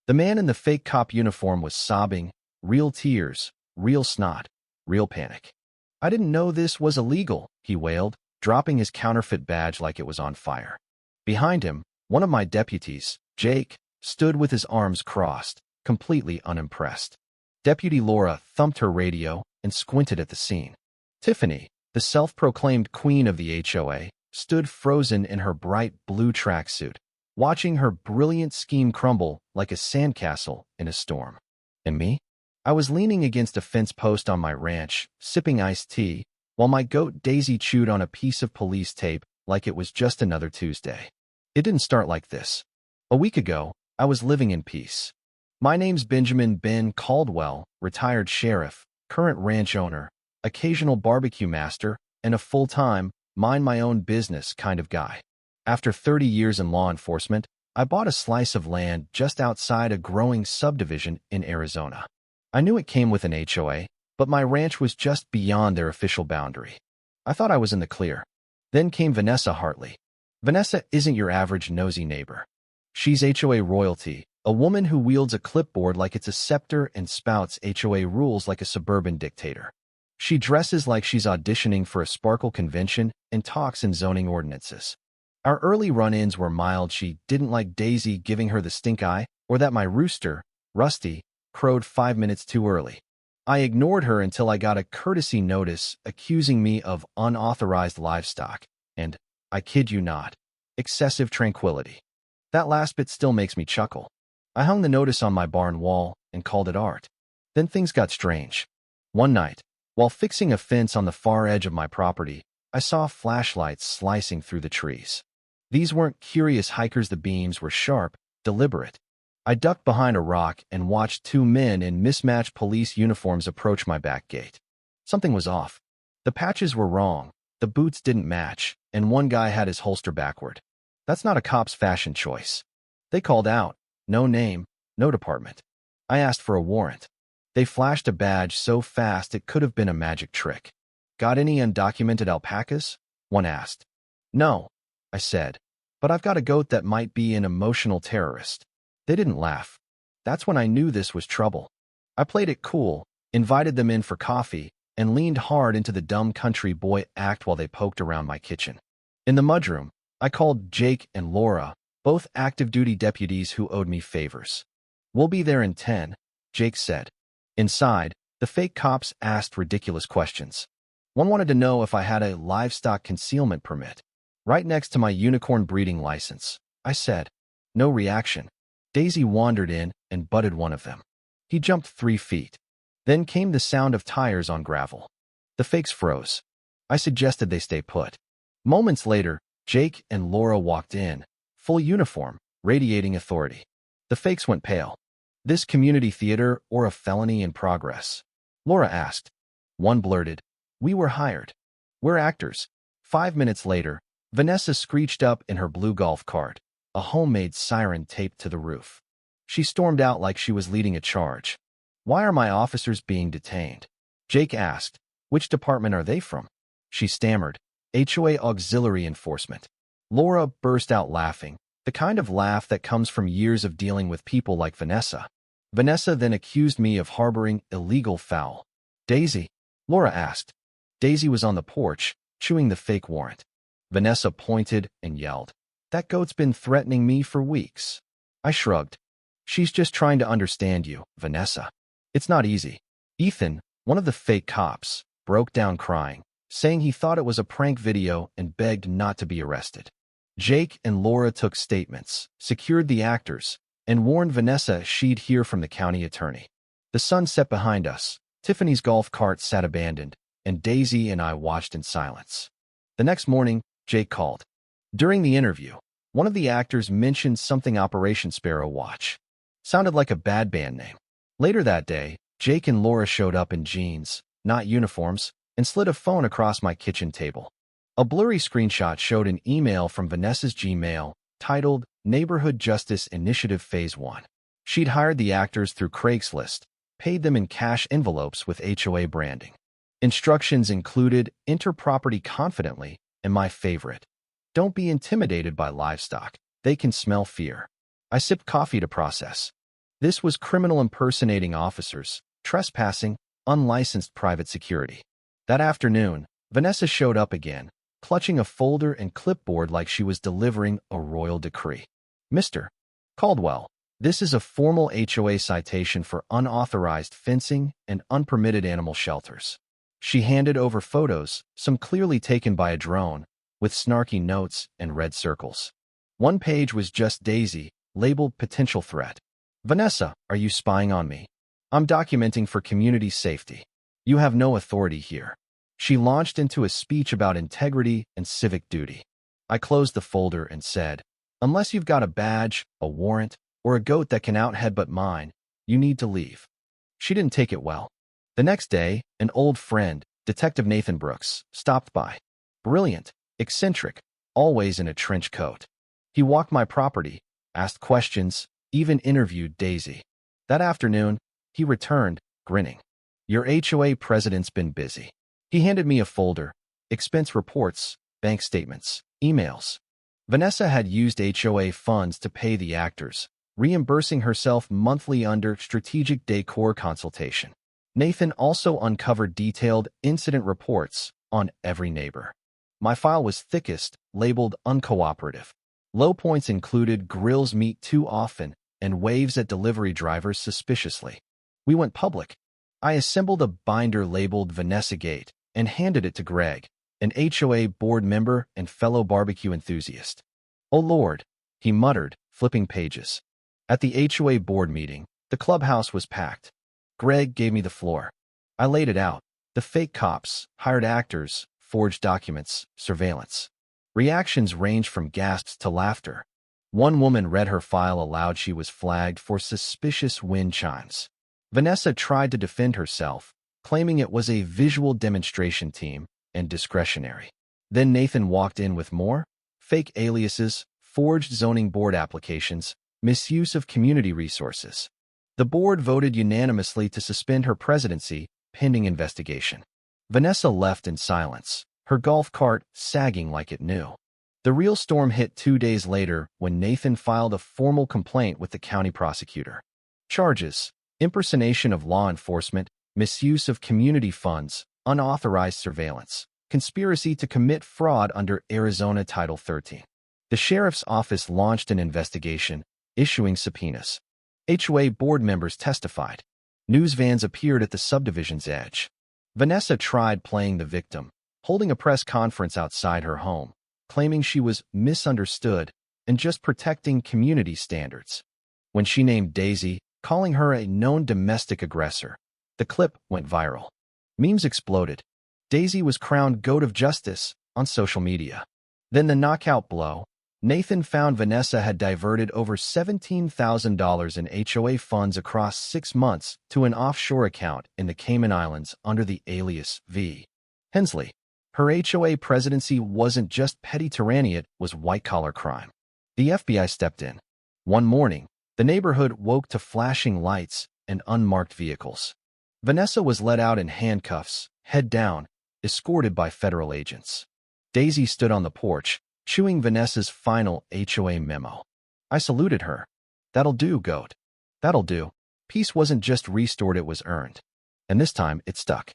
The man in the fake cop uniform was sobbing, real tears, real snot, real panic. "I didn't know this was illegal," he wailed, dropping his counterfeit badge like it was on fire. Behind him, one of my deputies, Jake, stood with his arms crossed, completely unimpressed. Deputy Laura thumped her radio and squinted at the scene. Tiffany, the self-proclaimed queen of the HOA, stood frozen in her bright blue tracksuit, watching her brilliant scheme crumble like a sandcastle in a storm. And me? I was leaning against a fence post on my ranch, sipping iced tea, while my goat Daisy chewed on a piece of police tape like it was just another Tuesday. It didn't start like this. A week ago, I was living in peace. My name's Benjamin Ben Caldwell, retired sheriff, current ranch owner, occasional barbecue master, and a full-time, mind-my-own-business kind of guy. After 30 years in law enforcement, I bought a slice of land just outside a growing subdivision in Arizona. I knew it came with an HOA, but my ranch was just beyond their official boundary. I thought I was in the clear. Then came Vanessa Hartley. Vanessa isn't your average nosy neighbor. She's HOA royalty, a woman who wields a clipboard like it's a scepter and spouts HOA rules like a suburban dictator. She dresses like she's auditioning for a Sparkle convention and talks in zoning ordinances. Our early run-ins were mild. She didn't like Daisy giving her the stink eye, or that my rooster, Rusty, crowed 5 minutes too early. I ignored her until I got a courtesy notice accusing me of unauthorized livestock and, I kid you not, excessive tranquility. That last bit still makes me chuckle. I hung the notice on my barn wall and called it art. Then things got strange. One night, while fixing a fence on the far edge of my property, I saw flashlights slicing through the trees. These weren't curious hikers. The beams were sharp, deliberate. I ducked behind a rock and watched two men in mismatched police uniforms approach my back gate. Something was off. The patches were wrong, the boots didn't match, and one guy had his holster backward. That's not a cop's fashion choice. They called out, no name, no department. I asked for a warrant. They flashed a badge so fast it could have been a magic trick. "Got any undocumented alpacas?" one asked. "No," I said, "but I've got a goat that might be an emotional terrorist." They didn't laugh. That's when I knew this was trouble. I played it cool, invited them in for coffee, and leaned hard into the dumb country boy act while they poked around my kitchen. In the mudroom, I called Jake and Laura, both active-duty deputies who owed me favors. "We'll be there in 10, Jake said. Inside, the fake cops asked ridiculous questions. One wanted to know if I had a livestock concealment permit, right next to my unicorn breeding license. I said. No reaction. Daisy wandered in and butted one of them. He jumped 3 feet. Then came the sound of tires on gravel. The fakes froze. I suggested they stay put. Moments later, Jake and Laura walked in, full uniform, radiating authority. The fakes went pale. "This community theater or a felony in progress?" Laura asked. One blurted, "We were hired. We're actors." 5 minutes later, Vanessa screeched up in her blue golf cart, a homemade siren taped to the roof. She stormed out like she was leading a charge. "Why are my officers being detained?" Jake asked. "Which department are they from?" She stammered. "HOA Auxiliary Enforcement." Laura burst out laughing, the kind of laugh that comes from years of dealing with people like Vanessa. Vanessa then accused me of harboring illegal fowl. "Daisy?" Laura asked. Daisy was on the porch, chewing the fake warrant. Vanessa pointed and yelled, "That goat's been threatening me for weeks." I shrugged. "She's just trying to understand you, Vanessa. It's not easy." Ethan, one of the fake cops, broke down crying, saying he thought it was a prank video and begged not to be arrested. Jake and Laura took statements, secured the actors, and warned Vanessa she'd hear from the county attorney. The sun set behind us. Tiffany's golf cart sat abandoned, and Daisy and I watched in silence. The next morning, Jake called. During the interview, one of the actors mentioned something Operation Sparrow Watch. Sounded like a bad band name. Later that day, Jake and Laura showed up in jeans, not uniforms, and slid a phone across my kitchen table. A blurry screenshot showed an email from Vanessa's Gmail, titled Neighborhood Justice Initiative Phase 1. She'd hired the actors through Craigslist, paid them in cash envelopes with HOA branding. Instructions included enter property confidently, and my favorite, don't be intimidated by livestock. They can smell fear. I sipped coffee to process. This was criminal impersonating officers, trespassing, unlicensed private security. That afternoon, Vanessa showed up again, clutching a folder and clipboard like she was delivering a royal decree. Mr. Caldwell, this is a formal HOA citation for unauthorized fencing and unpermitted animal shelters. She handed over photos, some clearly taken by a drone, with snarky notes and red circles. One page was just Daisy, labeled potential threat. Vanessa, are you spying on me? I'm documenting for community safety. You have no authority here. She launched into a speech about integrity and civic duty. I closed the folder and said, unless you've got a badge, a warrant, or a goat that can out-headbutt mine, you need to leave. She didn't take it well. The next day, an old friend, Detective Nathan Brooks, stopped by. Brilliant, eccentric, always in a trench coat. He walked my property, asked questions, even interviewed Daisy. That afternoon, he returned, grinning. Your HOA president's been busy. He handed me a folder, expense reports, bank statements, emails. Vanessa had used HOA funds to pay the actors, reimbursing herself monthly under strategic decor consultation. Nathan also uncovered detailed incident reports on every neighbor. My file was thickest, labeled uncooperative. Low points included grills meet too often and waves at delivery drivers suspiciously. We went public. I assembled a binder labeled Vanessa Gate and handed it to Greg, an HOA board member and fellow barbecue enthusiast. Oh Lord, he muttered, flipping pages. At the HOA board meeting, the clubhouse was packed. Greg gave me the floor. I laid it out. The fake cops, hired actors, forged documents, surveillance. Reactions ranged from gasps to laughter. One woman read her file aloud. She was flagged for suspicious wind chimes. Vanessa tried to defend herself, claiming it was a visual demonstration team and discretionary. Then Nathan walked in with more fake aliases, forged zoning board applications, misuse of community resources. The board voted unanimously to suspend her presidency, pending investigation. Vanessa left in silence, her golf cart sagging like it knew. The real storm hit 2 days later when Nathan filed a formal complaint with the county prosecutor. Charges: impersonation of law enforcement, misuse of community funds, unauthorized surveillance, conspiracy to commit fraud under Arizona Title 13. The sheriff's office launched an investigation, issuing subpoenas. HOA board members testified. News vans appeared at the subdivision's edge. Vanessa tried playing the victim, holding a press conference outside her home, claiming she was misunderstood and just protecting community standards. When she named Daisy, calling her a known domestic aggressor, the clip went viral. Memes exploded. Daisy was crowned Goat of Justice on social media. Then the knockout blow. Nathan found Vanessa had diverted over $17,000 in HOA funds across 6 months to an offshore account in the Cayman Islands under the alias V. Hensley. Her HOA presidency wasn't just petty tyranny, it was white-collar crime. The FBI stepped in. One morning, the neighborhood woke to flashing lights and unmarked vehicles. Vanessa was led out in handcuffs, head down, escorted by federal agents. Daisy stood on the porch, chewing Vanessa's final HOA memo. I saluted her. That'll do, Goat. That'll do. Peace wasn't just restored, it was earned. And this time, it stuck.